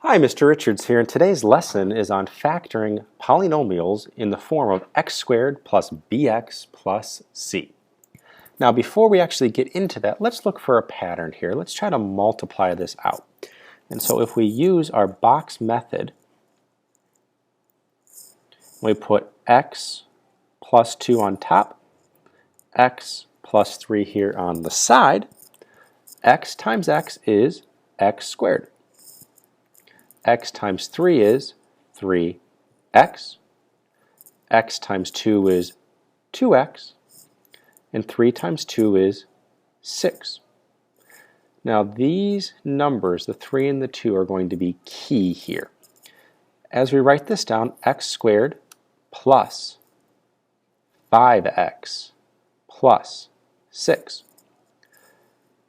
Hi, Mr. Richards here, and today's lesson is on factoring polynomials in the form of x squared plus bx plus c. Now, before we actually get into that, let's look for a pattern here. Let's try to multiply this out. And so if we use our box method, we put x plus 2 on top, x plus 3 here on the side, x times x is x squared. X times 3 is 3x, x times 2 is 2x, and 3 times 2 is 6. Now these numbers, the 3 and the 2, are going to be key here. As we write this down, x squared plus 5x plus 6.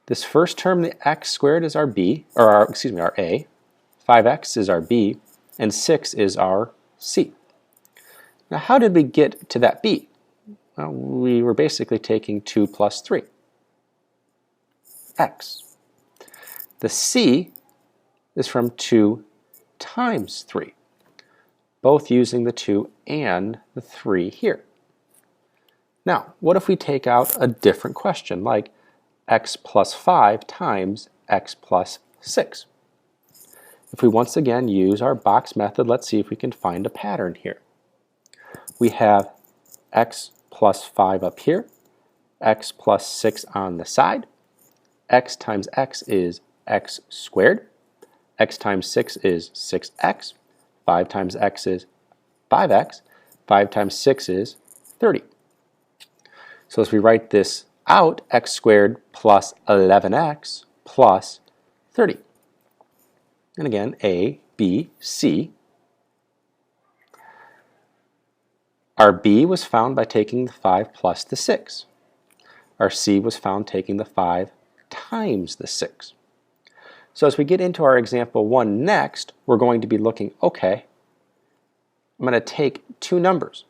This first term, the x squared, is our b, or our a. 5x is our b, and 6 is our c. Now how did we get to that b? Well, we were basically taking 2 plus 3, x. The c is from 2 times 3, both using the 2 and the 3 here. Now, what if we take out a different question, like x plus 5 times x plus 6? If we once again use our box method, let's see if we can find a pattern here. We have x plus 5 up here, x plus 6 on the side, x times x is x squared, x times 6 is 6x, 5 times x is 5x, 5 times 6 is 30. So as we write this out, x squared plus 11x plus 30. And again, A, B, C. Our B was found by taking the 5 plus the 6. Our C was found taking the 5 times the 6. So as we get into our example 1 next, we're going to be looking, okay, I'm going to take two numbers.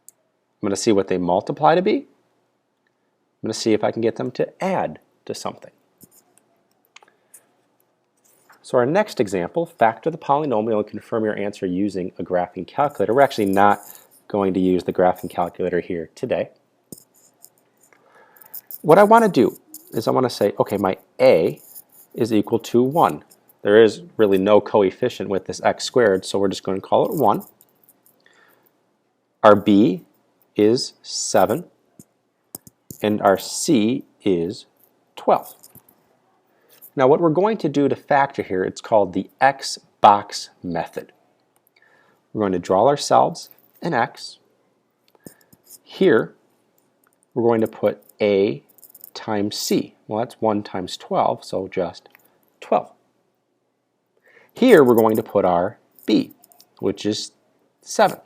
I'm going to see what they multiply to be. I'm going to see if I can get them to add to something. So our next example, factor the polynomial and confirm your answer using a graphing calculator. We're actually not going to use the graphing calculator here today. What I want to do is I want to say, okay, my a is equal to 1. There is really no coefficient with this x squared, so we're just going to call it 1. Our b is 7, and our c is 12. Now what we're going to do to factor here, it's called the x box method. We're going to draw ourselves an x. Here we're going to put a times c. Well, that's 1 times 12, so just 12. Here we're going to put our b, which is 7.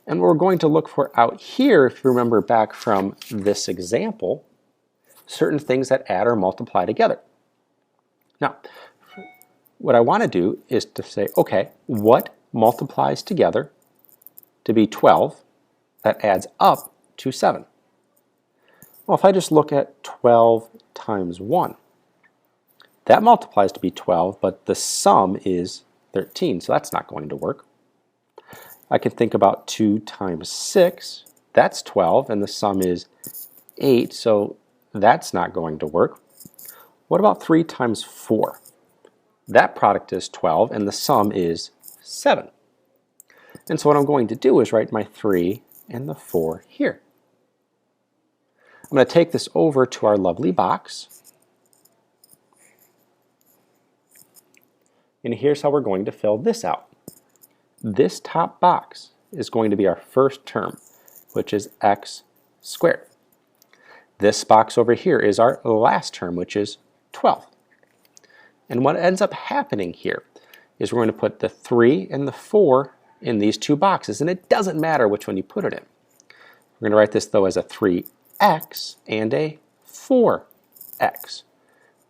And what we're going to look for out here, if you remember back from this example, certain things that add or multiply together. Now, what I want to do is to say, okay, what multiplies together to be 12 that adds up to 7? Well, if I just look at 12 times 1, that multiplies to be 12, but the sum is 13, so that's not going to work. I can think about 2 times 6, that's 12, and the sum is 8, so that's not going to work. What about 3 times 4? That product is 12, and the sum is 7. And so what I'm going to do is write my 3 and the 4 here. I'm going to take this over to our lovely box. And here's how we're going to fill this out. This top box is going to be our first term, which is x squared. This box over here is our last term, which is 12. And what ends up happening here is we're going to put the 3 and the 4 in these two boxes, and it doesn't matter which one you put it in. We're going to write this, though, as a 3x and a 4x.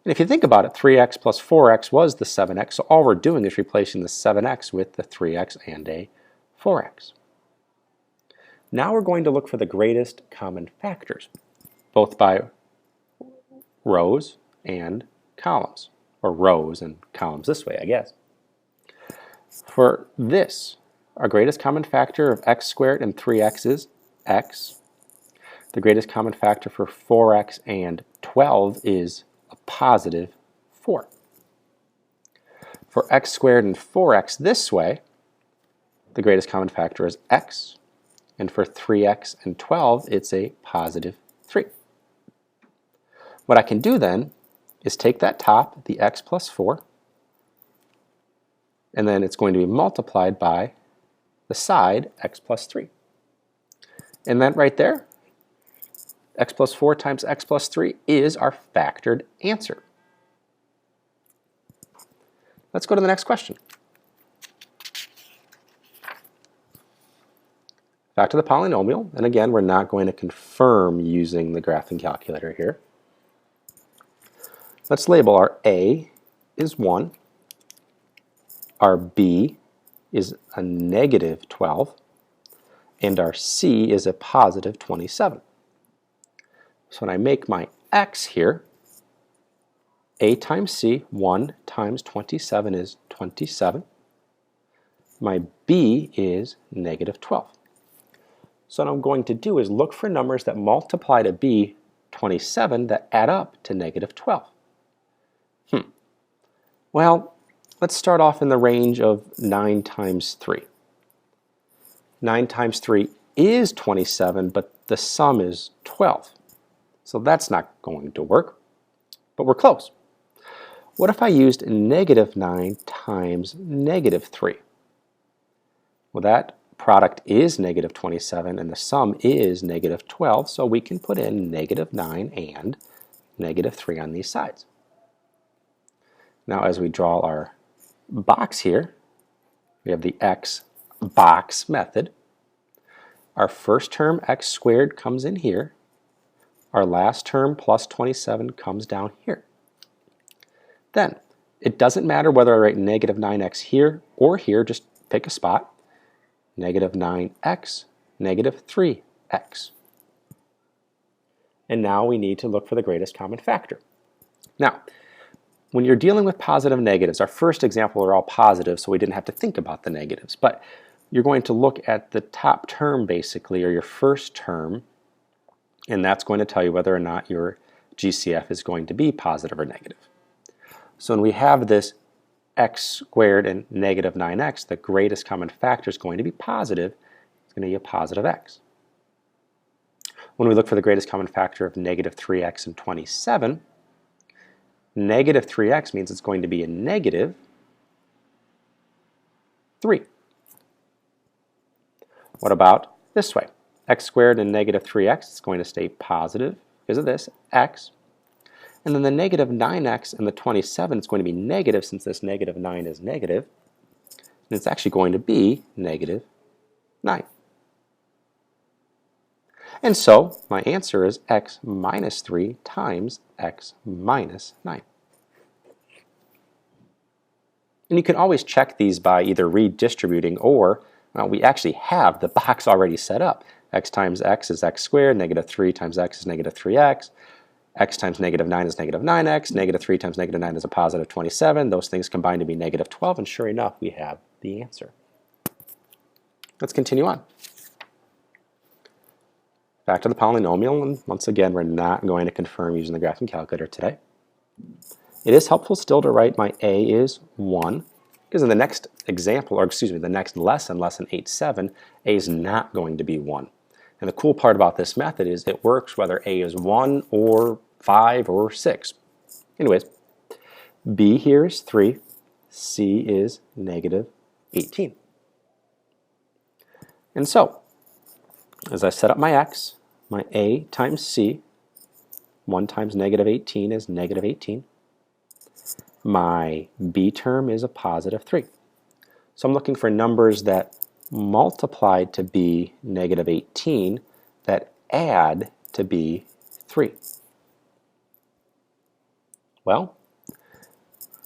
And if you think about it, 3x plus 4x was the 7x, so all we're doing is replacing the 7x with the 3x and a 4x. Now we're going to look for the greatest common factors, both by rows and columns, or rows and columns this way, I guess. For this, our greatest common factor of x squared and 3x is x. The greatest common factor for 4x and 12 is a positive 4. For x squared and 4x this way, the greatest common factor is x. And for 3x and 12, it's a positive 3. What I can do then is take that top, the x plus 4, and then it's going to be multiplied by the side, x plus 3. And that right there, x plus 4 times x plus 3 is our factored answer. Let's go to the next question. Back to the polynomial, and again, we're not going to confirm using the graphing calculator here. Let's label our a is 1, our b is a negative 12, and our c is a positive 27. So when I make my x here, a times c, 1 times 27 is 27. My b is negative 12. So what I'm going to do is look for numbers that multiply to be 27 that add up to negative 12. Well, let's start off in the range of 9 times 3. 9 times 3 is 27, but the sum is 12. So that's not going to work, but we're close. What if I used negative 9 times negative 3? Well, that product is negative 27 and the sum is negative 12, so we can put in negative 9 and negative 3 on these sides. Now as we draw our box here, we have the x box method. Our first term, x squared, comes in here. Our last term, plus 27, comes down here. Then, it doesn't matter whether I write negative 9x here or here, just pick a spot. Negative 9x, negative 3x. And now we need to look for the greatest common factor. Now, when you're dealing with positive negatives, our first example are all positive, so we didn't have to think about the negatives. But you're going to look at the top term, basically, or your first term, and that's going to tell you whether or not your GCF is going to be positive or negative. So when we have this x squared and negative 9x, the greatest common factor is going to be positive. It's going to be a positive x. When we look for the greatest common factor of negative 3x and 27, negative 3x means it's going to be a negative 3. What about this way? X squared and negative 3x is going to stay positive because of this, x. And then the negative 9x and the 27 is going to be negative since this negative 9 is negative. And it's actually going to be negative 9. And so my answer is x minus 3 times x minus 9. And you can always check these by either redistributing or, well, we actually have the box already set up. X times x is x squared, negative 3 times x is negative 3x, x times negative 9 is negative 9x, negative 3 times negative 9 is a positive 27. Those things combine to be negative 12, and sure enough, we have the answer. Let's continue on. Back to the polynomial, and once again, we're not going to confirm using the graphing calculator today. It is helpful still to write my a is 1, because in the next example, or excuse me, the next lesson, lesson 8.7, a is not going to be 1. And the cool part about this method is it works whether a is 1 or 5 or 6. Anyways, b here is 3, c is negative 18. And so, as I set up my x, my a times c, 1 times negative 18 is negative 18. My b term is a positive 3. So I'm looking for numbers that multiply to be negative 18 that add to be 3. Well,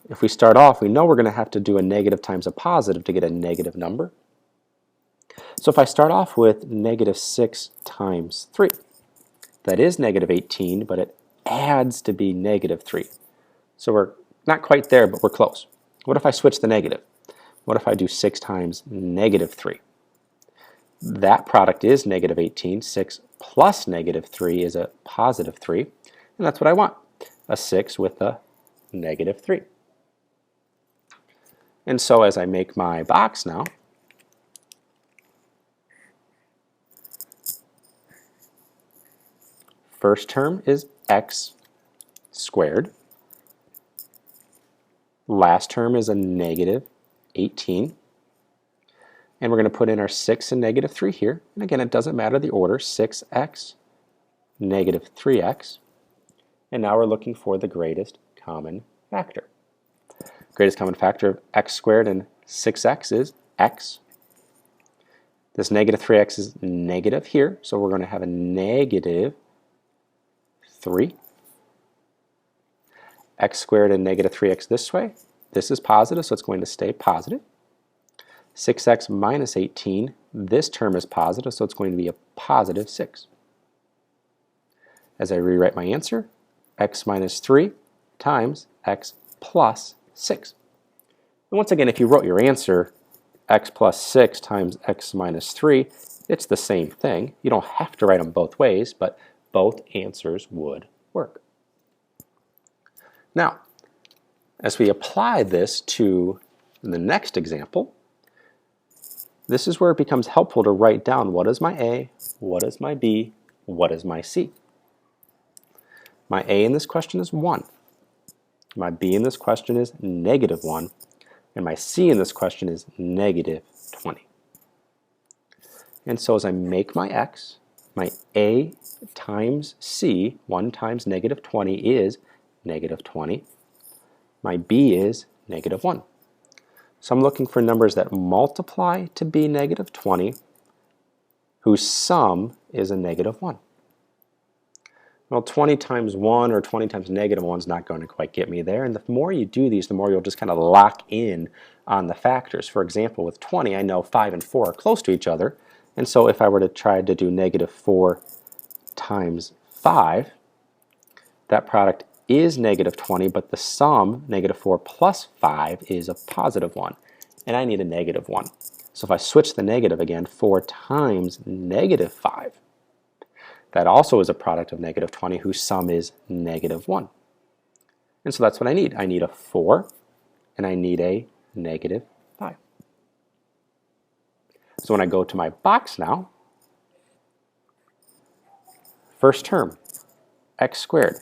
if we start off, we know we're going to have to do a negative times a positive to get a negative number. So if I start off with negative 6 times 3, that is negative 18, but it adds to be negative 3. So we're not quite there, but we're close. What if I switch the negative? What if I do 6 times negative 3? That product is negative 18. 6 plus negative 3 is a positive 3. And that's what I want, a 6 with a negative 3. And so as I make my box now, first term is x squared. Last term is a negative 18. And we're going to put in our 6 and negative 3 here. And again, it doesn't matter the order, 6x, negative 3x. And now we're looking for the greatest common factor. Greatest common factor of x squared and 6x is x. This negative 3x is negative here, so we're going to have a negative 3. X squared and negative 3x this way. This is positive, so it's going to stay positive. 6x minus 18, this term is positive, so it's going to be a positive 6. As I rewrite my answer, x minus 3 times x plus 6. And once again, if you wrote your answer, x plus 6 times x minus 3, it's the same thing. You don't have to write them both ways, but both answers would work. Now, as we apply this to the next example, this is where it becomes helpful to write down what is my A, what is my B, what is my C. My A in this question is 1. My B in this question is negative 1. And my C in this question is negative 20. And so as I make my X, my A times C, 1 times negative 20 is negative 20. My B is negative 1. So I'm looking for numbers that multiply to be negative 20, whose sum is a negative 1. Well, 20 times 1 or 20 times negative 1 is not going to quite get me there. And the more you do these, the more you'll just kind of lock in on the factors. For example, with 20, I know 5 and 4 are close to each other. And so if I were to try to do negative 4 times 5, that product is negative 20, but the sum, negative 4 plus 5, is a positive 1. And I need a negative 1. So if I switch the negative again, 4 times negative 5, that also is a product of negative 20 whose sum is negative 1. And so that's what I need. I need a 4 and I need a negative 5. So when I go to my box now, first term, x squared.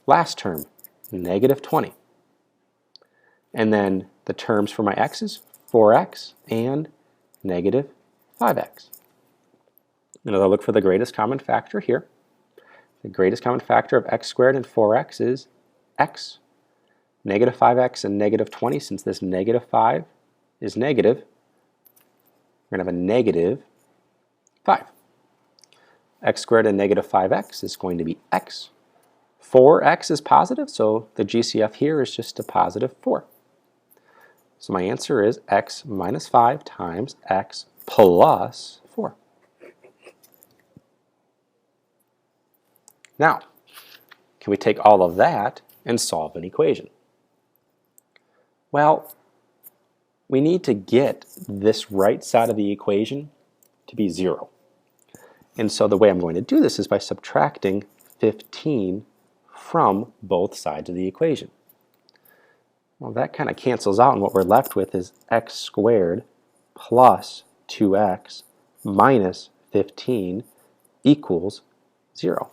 Last term, negative 20. And then the terms for my x's, 4x and negative 5x. And I'll look for the greatest common factor here. The greatest common factor of x squared and 4x is x. Negative 5x and negative 20, since this negative 5 is negative, we're going to have a negative 5. X squared and negative 5x is going to be x. 4x is positive, so the GCF here is just a positive 4. So my answer is x minus 5 times x plus 4. Now, can we take all of that and solve an equation? Well, we need to get this right side of the equation to be 0. And so the way I'm going to do this is by subtracting 15 from both sides of the equation. Well, that kind of cancels out, and what we're left with is x squared plus 2x minus 15 equals 0.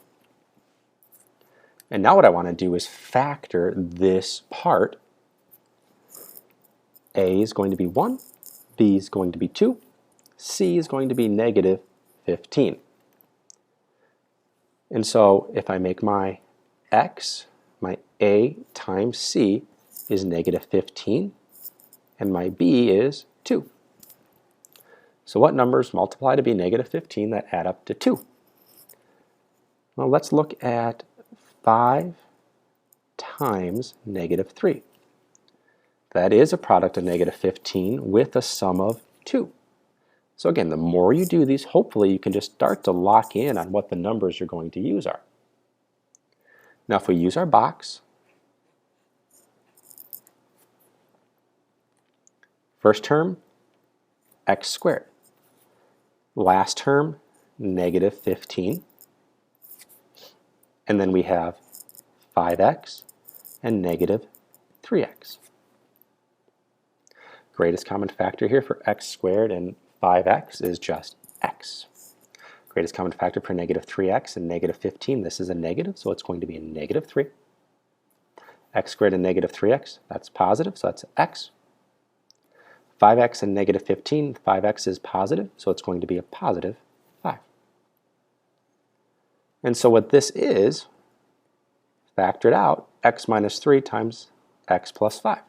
And now what I want to do is factor this part. A is going to be 1, B is going to be 2, C is going to be negative 15. And so if I make my x, my A times C is negative 15, and my B is 2. So what numbers multiply to be negative 15 that add up to 2? Well, let's look at 5 times negative 3. That is a product of negative 15 with a sum of 2. So again, the more you do these, hopefully you can just start to lock in on what the numbers you're going to use are. Now if we use our box, First term, x squared. Last term, negative 15. And then we have 5x and negative 3x. Greatest common factor here for x squared and 5x is just x. Greatest common factor for negative 3x and negative 15, this is a negative, so it's going to be a negative 3. X squared and negative 3x, that's positive, so that's x. 5x and negative 15, 5x is positive, so it's going to be a positive 5. And so what this is, factored out, x minus 3 times x plus 5.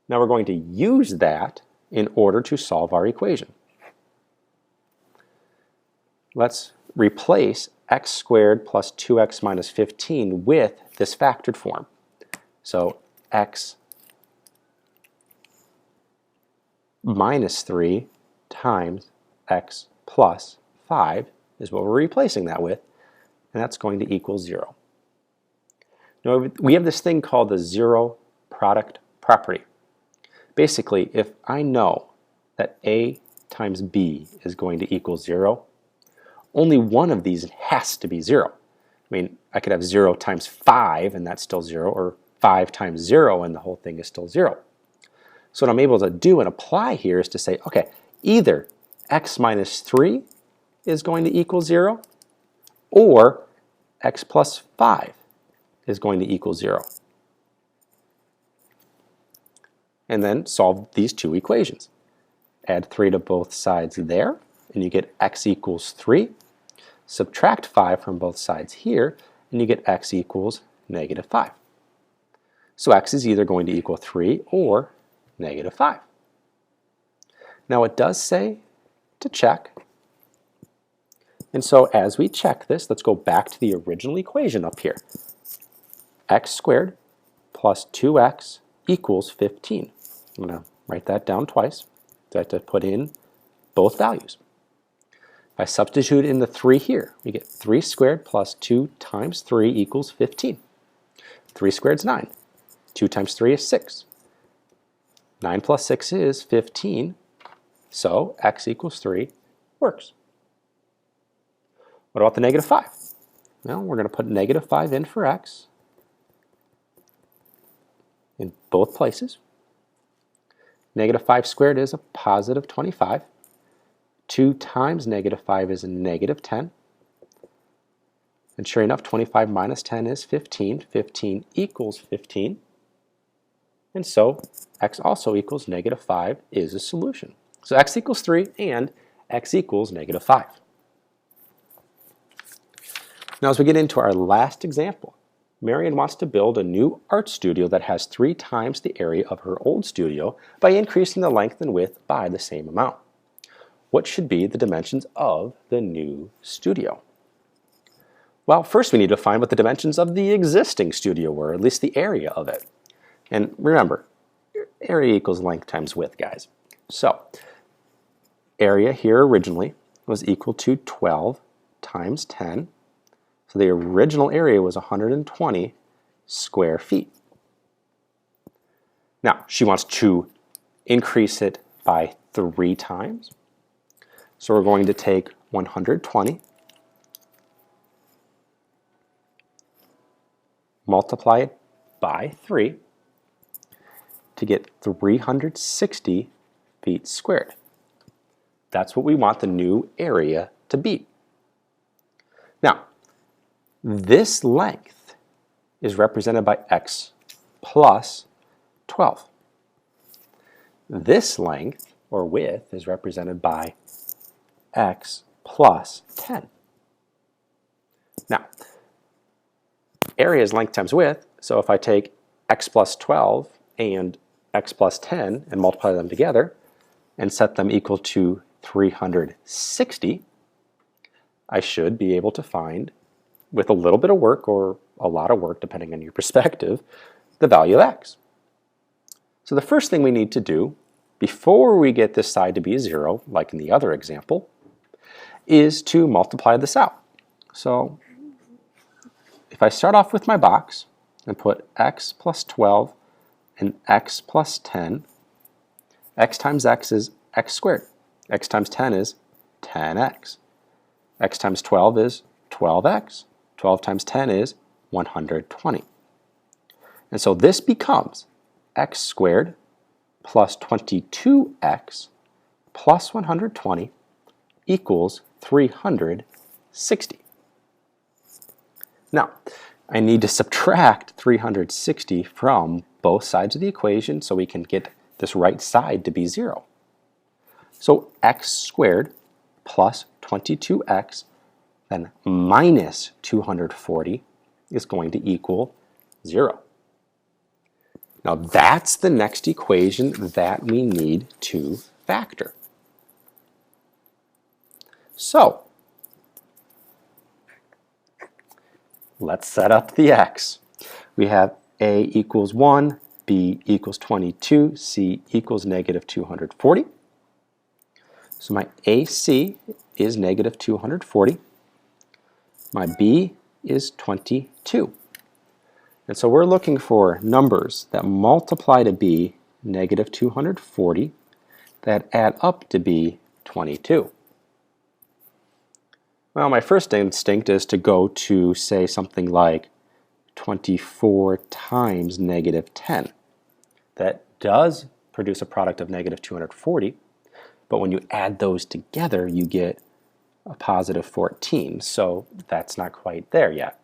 Now we're going to use that in order to solve our equation. Let's replace x squared plus 2x minus 15 with this factored form. So x minus 3 times x plus 5 is what we're replacing that with, and that's going to equal 0. Now we have this thing called the zero product property. Basically, if I know that a times b is going to equal 0, only one of these has to be 0. I mean, I could have 0 times 5 and that's still 0, or 5 times 0 and the whole thing is still 0. So what I'm able to do and apply here is to say, okay, either x minus 3 is going to equal 0, or x plus 5 is going to equal 0. And then solve these two equations. Add 3 to both sides there, and you get x equals 3. Subtract 5 from both sides here, and you get x equals negative 5. So x is either going to equal 3 or negative 5. Now it does say to check. And so as we check this, let's go back to the original equation up here. X squared plus 2x equals 15. I'm going to write that down twice. So I have to put in both values. If I substitute in the 3 here, we get 3 squared plus 2 times 3 equals 15. 3 squared is 9. 2 times 3 is 6. 9 plus 6 is 15. So x equals 3 works. What about the negative 5? Well, we're going to put negative 5 in for x in both places. Negative 5 squared is a positive 25. 2 times negative 5 is a negative 10. And sure enough, 25 minus 10 is 15. 15 equals 15. And so x also equals negative 5 is a solution. So x equals 3 and x equals negative 5. Now as we get into our last example, Marion wants to build a new art studio that has 3 times the area of her old studio by increasing the length and width by the same amount. What should be the dimensions of the new studio? Well, first we need to find what the dimensions of the existing studio were, at least the area of it. And remember, area equals length times width, guys. So, area here originally was equal to 12 times 10. So the original area was 120 square feet. Now, she wants to increase it by 3 times. So we're going to take 120, multiply it by 3 to get 360 feet squared. That's what we want the new area to be. Now, this length is represented by x plus 12. This length, or width, is represented by x plus 10. Now, area is length times width, so if I take x plus 12 and x plus 10 and multiply them together and set them equal to 360, I should be able to find, with a little bit of work or a lot of work depending on your perspective, the value of x. So the first thing we need to do before we get this side to be 0, like in the other example, is to multiply this out. So if I start off with my box and put x plus 12 and x plus 10 x times x is x squared. X times 10 is 10x. X times 12 is 12x. 12 times 10 is 120. And so this becomes x squared plus 22x plus 120 equals 360. Now, I need to subtract 360 from both sides of the equation so we can get this right side to be 0. So x squared plus 22x then minus 240 is going to equal 0. Now that's the next equation that we need to factor. So let's set up the x. We have a equals 1, b equals 22, c equals negative 240. So my AC is negative 240. My b is 22. And so we're looking for numbers that multiply to be negative 240 that add up to be 22. Well, my first instinct is to go to, say, something like 24 times negative 10. That does produce a product of negative 240, but when you add those together, you get a positive 14, so that's not quite there yet.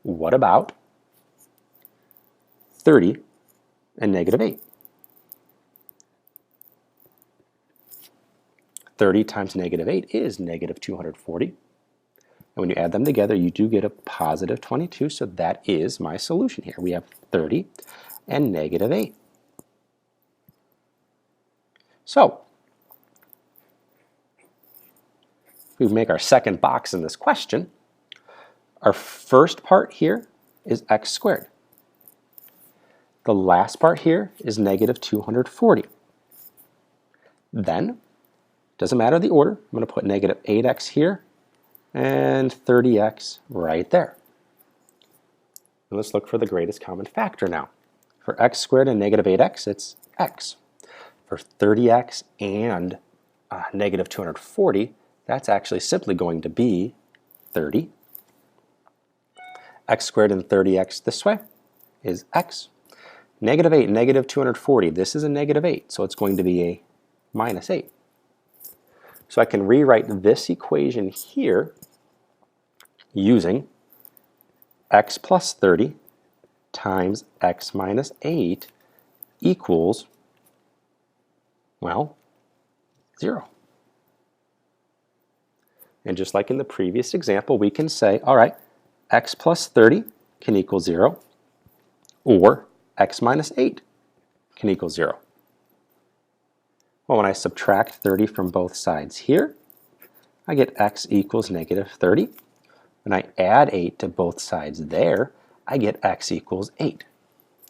What about 30 and negative 8? 30 times negative 8 is negative 240. And when you add them together, you do get a positive 22, so that is my solution here. We have 30 and negative 8. So, if we make our second box in this question, our first part here is x squared. The last part here is negative 240. Then, doesn't matter the order, I'm going to put negative 8x here and 30x right there. And let's look for the greatest common factor now. For x squared and negative 8x, it's x. For 30x and negative 240, that's actually simply going to be 30. X squared and 30x this way is x. Negative 8, negative 240, this is a negative 8, so it's going to be a minus 8. So I can rewrite this equation here using x plus 30 times x minus 8 equals, well, 0. And just like in the previous example, we can say, all right, x plus 30 can equal 0, or x minus 8 can equal 0. Well, when I subtract 30 from both sides here, I get x equals negative 30. When I add 8 to both sides there, I get x equals 8.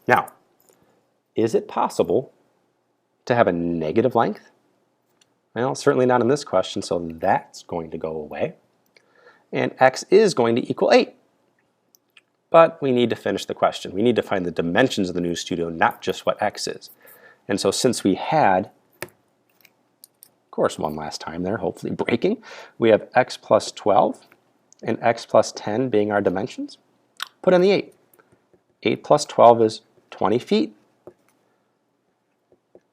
Now, is it possible to have a negative length? Well, certainly not in this question, so that's going to go away. And x is going to equal 8. But we need to finish the question. We need to find the dimensions of the new studio, not just what x is. And so since we had, of course, one last time there, hopefully breaking, we have x plus 12 and x plus 10 being our dimensions. Put in the 8. 8 plus 12 is 20 feet.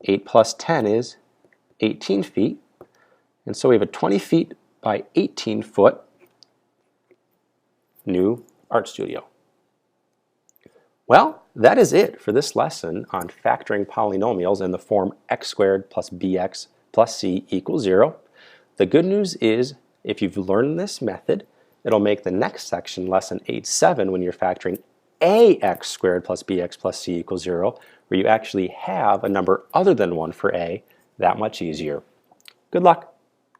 8 plus 10 is 18 feet. And so we have a 20 feet by 18 foot new art studio. Well, that is it for this lesson on factoring polynomials in the form x squared plus bx plus c equals 0. The good news is, if you've learned this method, it'll make the next section, lesson 8.7, when you're factoring ax squared plus bx plus c equals 0, where you actually have a number other than 1 for a, that much easier. Good luck.